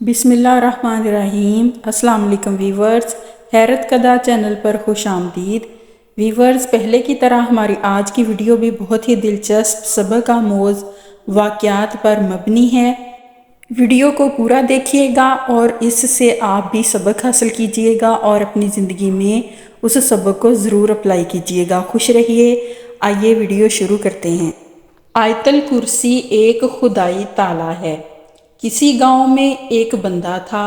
بسم اللہ الرحمن الرحیم۔ السلام علیکم ویورز، حیرت کدا چینل پر خوش آمدید۔ ویورز، پہلے کی طرح ہماری آج کی ویڈیو بھی بہت ہی دلچسپ سبق آموز واقعات پر مبنی ہے۔ ویڈیو کو پورا دیکھیے گا اور اس سے آپ بھی سبق حاصل کیجیے گا اور اپنی زندگی میں اس سبق کو ضرور اپلائی کیجیے گا۔ خوش رہیے۔ آئیے ویڈیو شروع کرتے ہیں۔ آیت الکرسی ایک خدائی تالا ہے۔ کسی گاؤں میں ایک بندہ تھا۔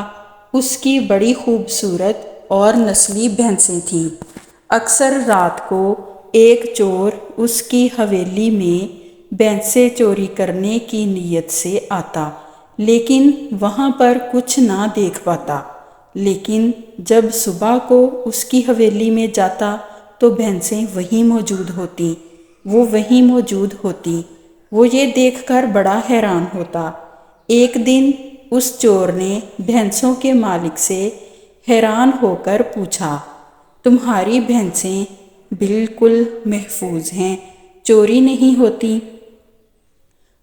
اس کی بڑی خوبصورت اور نسلی بھینسیں تھیں۔ اکثر رات کو ایک چور اس کی حویلی میں بھینسیں چوری کرنے کی نیت سے آتا، لیکن وہاں پر کچھ نہ دیکھ پاتا۔ لیکن جب صبح کو اس کی حویلی میں جاتا تو بھینسیں وہیں موجود ہوتیں۔ وہ یہ دیکھ کر بڑا حیران ہوتا۔ ایک دن اس چور نے بھینسوں کے مالک سے حیران ہو کر پوچھا، تمہاری بھینسیں بالکل محفوظ ہیں، چوری نہیں ہوتی؟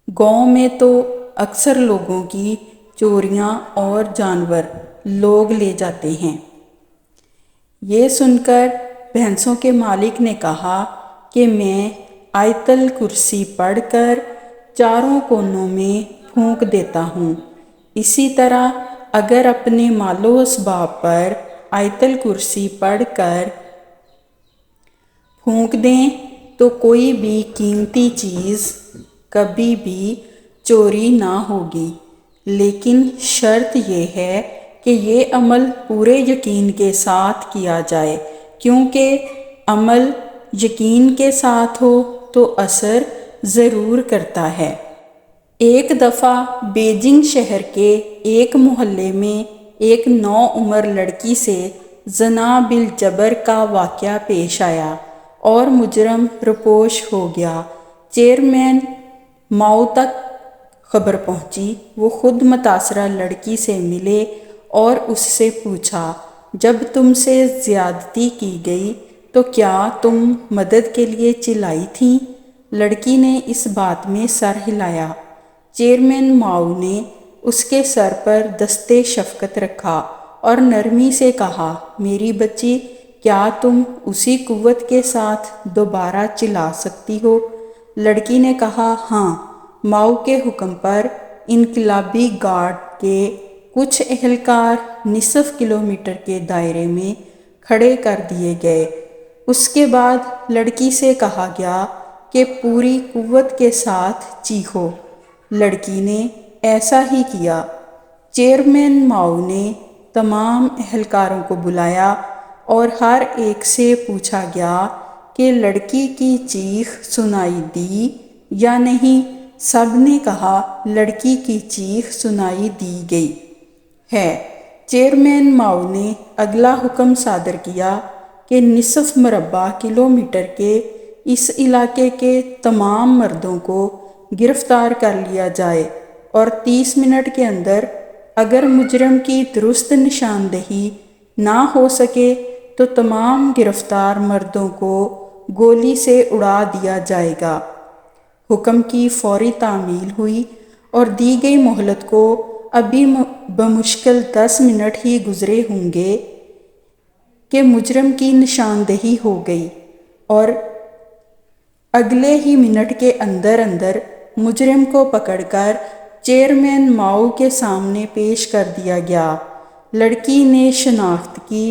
گاؤں میں تو اکثر لوگوں کی چوریاں اور جانور لوگ لے جاتے ہیں۔ یہ سن کر بھینسوں کے مالک نے کہا کہ میں آیت الکرسی پڑھ کر چاروں کونوں میں پھونک دیتا ہوں۔ اسی طرح اگر اپنے مال و اسباب پر آیت الکرسی پڑھ کر پھونک دیں تو کوئی بھی قیمتی چیز کبھی بھی چوری نہ ہوگی، لیکن شرط یہ ہے کہ یہ عمل پورے یقین کے ساتھ کیا جائے، کیونکہ عمل یقین کے ساتھ ہو تو اثر ضرور کرتا ہے۔ ایک دفعہ بیجنگ شہر کے ایک محلے میں ایک نوعمر لڑکی سے زنا بالجبر کا واقعہ پیش آیا اور مجرم روپوش ہو گیا۔ چیئرمین ماؤ تک خبر پہنچی۔ وہ خود متاثرہ لڑکی سے ملے اور اس سے پوچھا، جب تم سے زیادتی کی گئی تو کیا تم مدد کے لیے چلائی تھیں؟ لڑکی نے اس بات میں سر ہلایا۔ چیئرمین ماؤ نے اس کے سر پر دستِ شفقت رکھا اور نرمی سے کہا، میری بچی، کیا تم اسی قوت کے ساتھ دوبارہ چلا سکتی ہو؟ لڑکی نے کہا، ہاں۔ ماؤ کے حکم پر انقلابی گارڈ کے کچھ اہلکار نصف کلومیٹر کے دائرے میں کھڑے کر دیے گئے۔ اس کے بعد لڑکی سے کہا گیا کہ پوری قوت کے ساتھ چیخو۔ لڑکی نے ایسا ہی کیا۔ چیئرمین ماؤ نے تمام اہلکاروں کو بلایا اور ہر ایک سے پوچھا گیا کہ لڑکی کی چیخ سنائی دی یا نہیں۔ سب نے کہا لڑکی کی چیخ سنائی دی گئی ہے۔ چیئرمین ماؤ نے اگلا حکم صادر کیا کہ نصف مربع کلومیٹر کے اس علاقے کے تمام مردوں کو گرفتار کر لیا جائے اور 30 منٹ کے اندر اگر مجرم کی درست نشاندہی نہ ہو سکے تو تمام گرفتار مردوں کو گولی سے اڑا دیا جائے گا۔ حکم کی فوری تعمیل ہوئی اور دی گئی مہلت کو ابھی بمشکل 10 منٹ ہی گزرے ہوں گے کہ مجرم کی نشاندہی ہو گئی اور اگلے ہی منٹ کے اندر مجرم کو پکڑ کر چیئرمین ماؤ کے سامنے پیش کر دیا گیا۔ لڑکی نے شناخت کی۔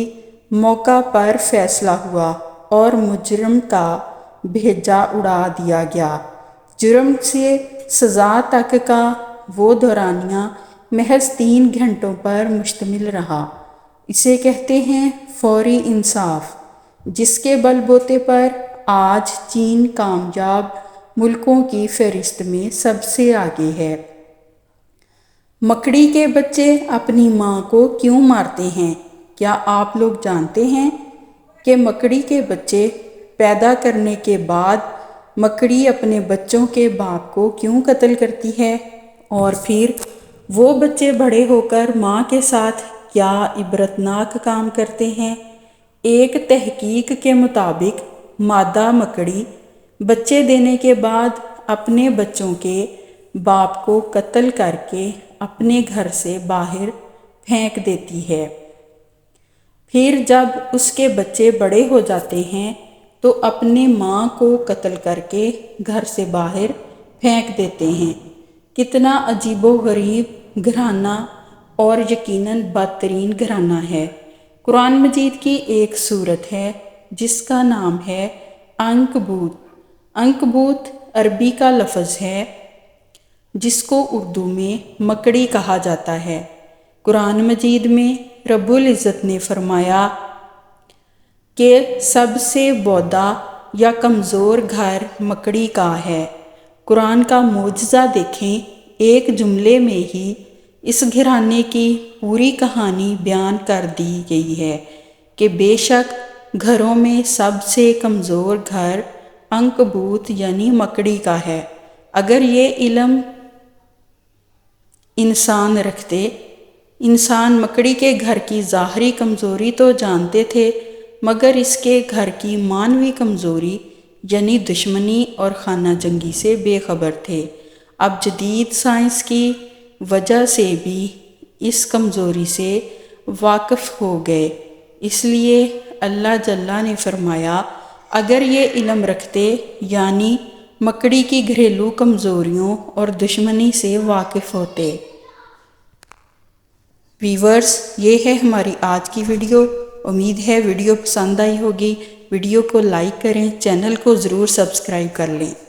موقع پر فیصلہ ہوا اور مجرم کا بھیجا اڑا دیا گیا۔ جرم سے سزا تک کا وہ دورانیہ محض 3 گھنٹوں پر مشتمل رہا۔ اسے کہتے ہیں فوری انصاف، جس کے بل بوتے پر آج چین کامیاب ملکوں کی فہرست میں سب سے آگے ہے۔ مکڑی کے بچے اپنی ماں کو کیوں مارتے ہیں؟ کیا آپ لوگ جانتے ہیں کہ مکڑی کے بچے پیدا کرنے کے بعد مکڑی اپنے بچوں کے باپ کو کیوں قتل کرتی ہے؟ اور پھر وہ بچے بڑے ہو کر ماں کے ساتھ کیا عبرتناک کام کرتے ہیں؟ ایک تحقیق کے مطابق مادہ مکڑی بچے دینے کے بعد اپنے بچوں کے باپ کو قتل کر کے اپنے گھر سے باہر پھینک دیتی ہے۔ پھر جب اس کے بچے بڑے ہو جاتے ہیں تو اپنے ماں کو قتل کر کے گھر سے باہر پھینک دیتے ہیں۔ کتنا عجیب و غریب گھرانہ اور یقیناً بدترین گھرانہ ہے۔ قرآن مجید کی ایک سورت ہے جس کا نام ہے عنکبوت۔ عنکبوت عربی کا لفظ ہے جس کو اردو میں مکڑی کہا جاتا ہے۔ قرآن مجید میں رب العزت نے فرمایا کہ سب سے بودا یا کمزور گھر مکڑی کا ہے۔ قرآن کا معجزہ دیکھیں، ایک جملے میں ہی اس گھرانے کی پوری کہانی بیان کر دی گئی ہے کہ بے شک گھروں میں سب سے کمزور گھر عنکبوت یعنی مکڑی کا ہے۔ اگر یہ علم انسان رکھتے، انسان مکڑی کے گھر کی ظاہری کمزوری تو جانتے تھے مگر اس کے گھر کی معنوی کمزوری یعنی دشمنی اور خانہ جنگی سے بے خبر تھے۔ اب جدید سائنس کی وجہ سے بھی اس کمزوری سے واقف ہو گئے، اس لیے اللہ جل نے فرمایا اگر یہ علم رکھتے یعنی مکڑی کی گھریلو کمزوریوں اور دشمنی سے واقف ہوتے۔ ویورز، یہ ہے ہماری آج کی ویڈیو۔ امید ہے ویڈیو پسند آئی ہوگی۔ ویڈیو کو لائک کریں، چینل کو ضرور سبسکرائب کر لیں۔